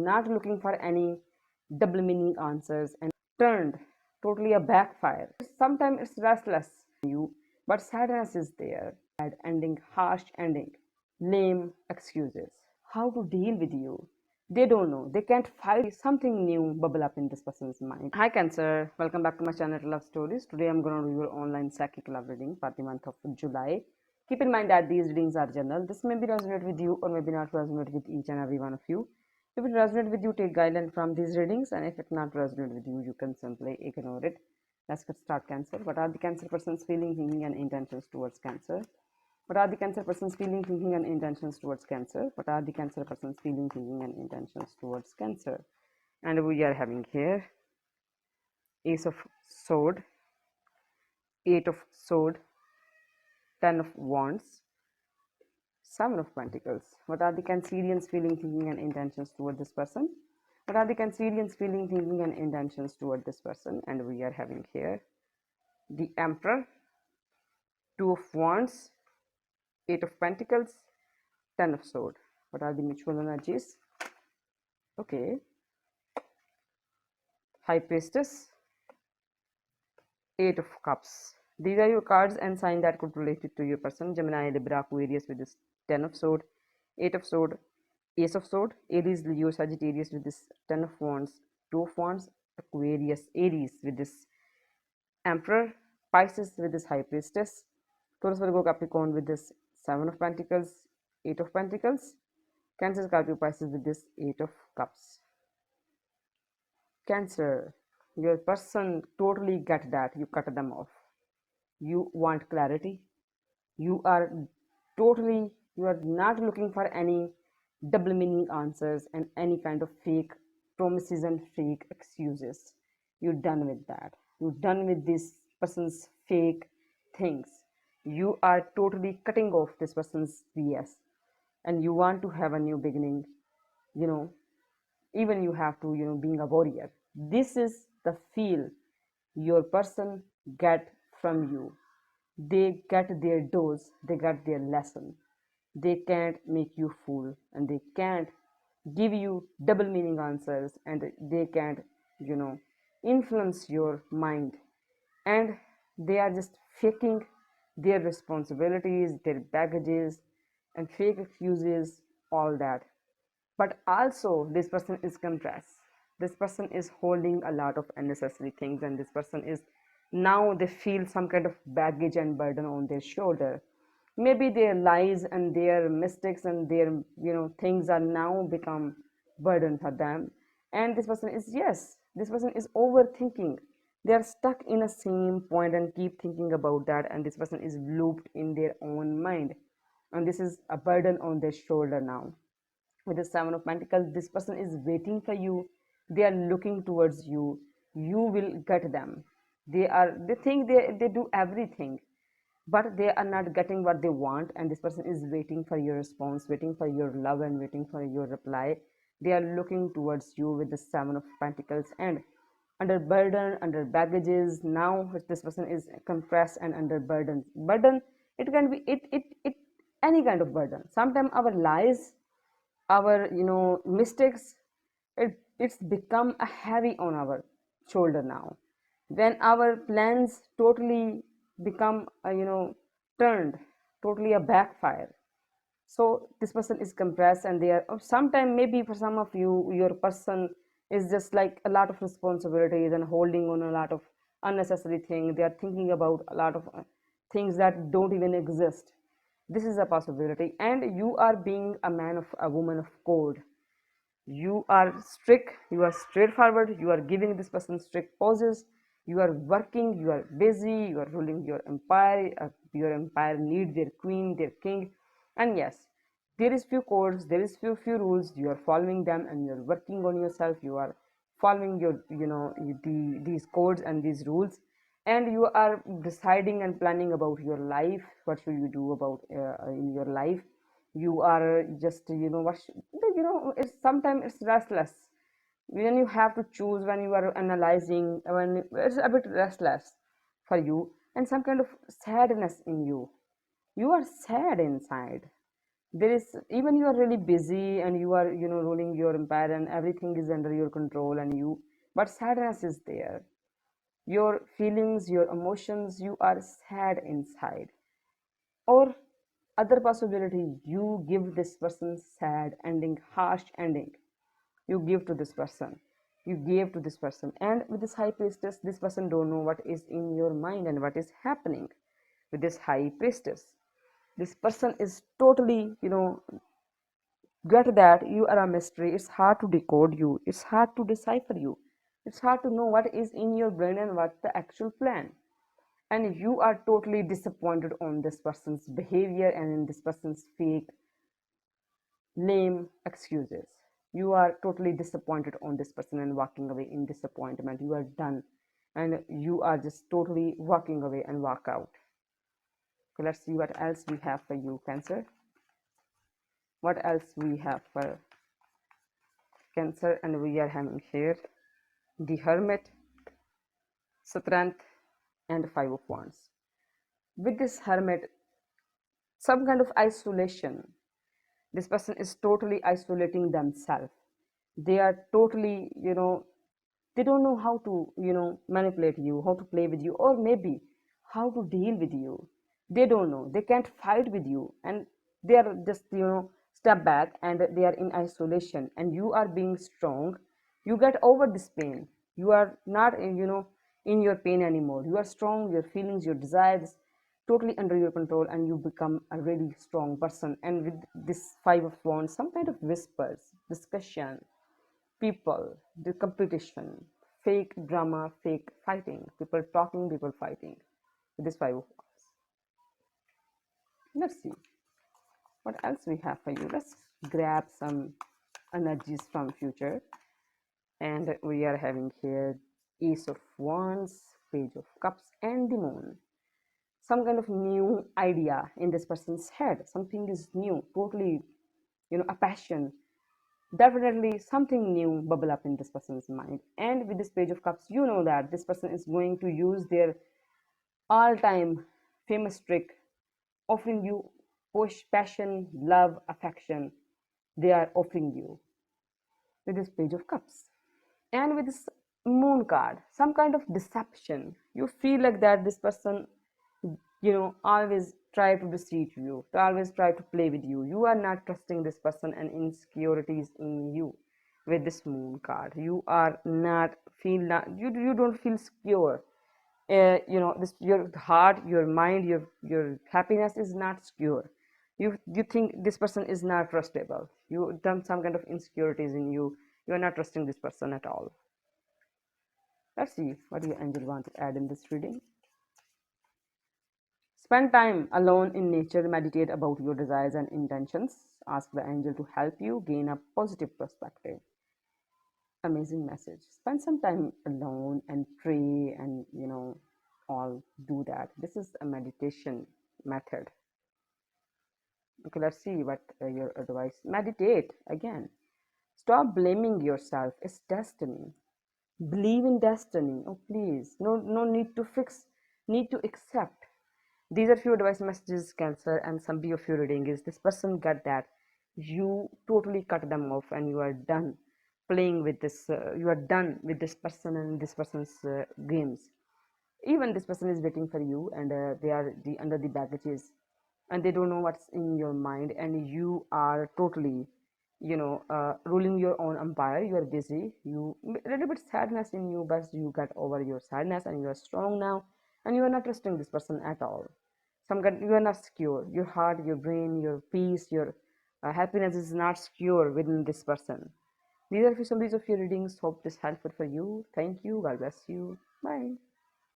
not looking for any double meaning answers and turned totally a backfire. Sometimes it's restless you, but sadness is there. Bad ending, harsh ending, lame excuses. How to deal with you? They don't know. They can't fight. Something new bubble up in this person's mind. Hi Cancer, welcome back to my channel Love Stories. Today I'm going to do your online psychic love reading for the month of July. Keep in mind that these readings are general. This may be resonate with you or maybe not resonate with each and every one of you. If it resonates with you, take guideline from these readings, and if it not resonate with you, you can simply ignore it. Let's get started. Cancer. What are the Cancer person's feeling, thinking, and intentions towards Cancer? What are the Cancer person's feeling, thinking, and intentions towards Cancer? What are the Cancer person's feeling, thinking, and intentions towards Cancer? And we are having here Ace of Sword, Eight of Sword, Ten of Wands, Seven of Pentacles. What are the Cancerians' feeling, thinking, and intentions toward this person? What are the Cancerians' feeling, thinking, and intentions toward this person? And we are having here the Emperor, Two of Wands, Eight of Pentacles, Ten of Sword. What are the mutual energies? Okay. High Priestess, Eight of Cups. These are your cards and sign that could relate it to your person. Gemini, Libra, Aquarius with this Ten of Sword, Eight of Sword, Ace of Sword, Aries, Leo, Sagittarius with this Ten of Wands, Two of Wands, Aquarius, Aries with this Emperor, Pisces with this High Priestess, Taurus, Virgo, Capricorn with this Seven of Pentacles, Eight of Pentacles, Cancer, Scorpio, Pisces with this Eight of Cups. Cancer, your person totally get that you cut them off. You want clarity. You are not looking for any double meaning answers and any kind of fake promises and fake excuses. You're done with that. You're done with this person's fake things. You are totally cutting off this person's BS and you want to have a new beginning. You know, even you have to, being a warrior. This is the feel your person get from you. They get their dose, they get their lesson. They can't make you fool and they can't give you double meaning answers and they can't, influence your mind. And they are just faking their responsibilities, their baggages, and fake excuses, all that. But also, this person is compressed. This person is holding a lot of unnecessary things, and this person is now they feel some kind of baggage and burden on their shoulder. Maybe their lies and their mistakes and their things are now become burden for them. And this person is, yes, this person is overthinking. They are stuck in a same point and keep thinking about that, and this person is looped in their own mind, and this is a burden on their shoulder now. With the Seven of Pentacles, this person is waiting for you. They are looking towards you. You will get them. They think they do everything, but they are not getting what they want, and this person is waiting for your response, waiting for your love, and waiting for your reply. They are looking towards you with the Seven of Pentacles, and under burden, under baggages. Now this person is compressed and under burden. It can be it any kind of burden. Sometimes our lies, our mistakes, it's become a heavy on our shoulder now, when our plans totally become turned totally a backfire. So this person is compressed and they are sometimes, maybe for some of you, your person is just like a lot of responsibilities and holding on a lot of unnecessary things. They are thinking about a lot of things that don't even exist. This is a possibility, and you are being a man of a woman of code. You are strict, you are straightforward, you are giving this person strict poses. You are working, you are busy, you are ruling your empire. Your empire need their queen, their king. And yes, there is few codes, there is few rules, you are following them, and you are working on yourself. You are following your these codes and these rules, and you are deciding and planning about your life. What should you do about in your life? You are just it's sometimes it's restless when you have to choose, when you are analyzing, when it's a bit restless for you, and some kind of sadness in you. You are sad inside. There is, even you are really busy and you are, ruling your empire and everything is under your control, and you, but sadness is there. Your feelings, your emotions, you are sad inside. Or other possibility, you give this person sad ending, harsh ending. You give to this person. You gave to this person. And with this high priestess, this person don't know what is in your mind and what is happening with this high priestess. This person is totally, get that you are a mystery. It's hard to decode you. It's hard to decipher you. It's hard to know what is in your brain and what's the actual plan. And you are totally disappointed on this person's behavior and in this person's fake, lame excuses. You are totally disappointed on this person and walking away in disappointment. You are done. And you are just totally walking away and walk out. Okay, let's see what else we have for you, Cancer. What else we have for Cancer? And we are having here the Hermit, Strength, and Five of Wands. With this Hermit, some kind of isolation. This person is totally isolating themselves. They are totally, they don't know how to, manipulate you, how to play with you, or maybe how to deal with you. They don't know. They can't fight with you, and they are just, step back and they are in isolation. And you are being strong. You get over this pain. You are not, in your pain anymore. You are strong. Your feelings, your desires, totally under your control, and you become a really strong person. And with this Five of Wands, some kind of whispers, discussion, people, the competition, fake drama, fake fighting, people talking, people fighting with this Five of Wands. Let's see what else we have for you. Let's grab some energies from future. And we are having here Ace of Wands, Page of Cups, and the Moon. Some kind of new idea in this person's head. Something is new, totally, a passion. Definitely something new bubble up in this person's mind. And with this Page of Cups, you know that this person is going to use their all-time famous trick, offering you push, passion, love, affection. They are offering you with this Page of Cups. And with this Moon card, some kind of deception. You feel like that this person, always try to deceive you, to always try to play with you. You are not trusting this person, and insecurities in you. With this Moon card, you are not feel not, you don't feel secure. This, your heart, your mind, your happiness is not secure. You think this person is not trustable. You done some kind of insecurities in you. You are not trusting this person at all. Let's see what your angel want to add in this reading. Spend time alone in nature, meditate about your desires and intentions. Ask the angel to help you gain a positive perspective. Amazing message. Spend some time alone and pray, and all do that. This is a meditation method. Okay, let's see what your advice. Meditate again. Stop blaming yourself. It's destiny. Believe in destiny. Oh, please. No need to fix, need to accept. These are few advice messages, Cancer, and some of your reading is this person got that. You totally cut them off and you are done playing with this. You are done with this person and this person's games. Even this person is waiting for you, and they are under the baggages, and they don't know what's in your mind, and you are totally, ruling your own empire. You are busy. You a little bit sadness in you, but you got over your sadness and you are strong now, and you are not trusting this person at all. You are not secure. Your heart, your brain, your peace, your happiness is not secure within this person. These are some of your readings. Hope this helpful for you. Thank you. God bless you. Bye.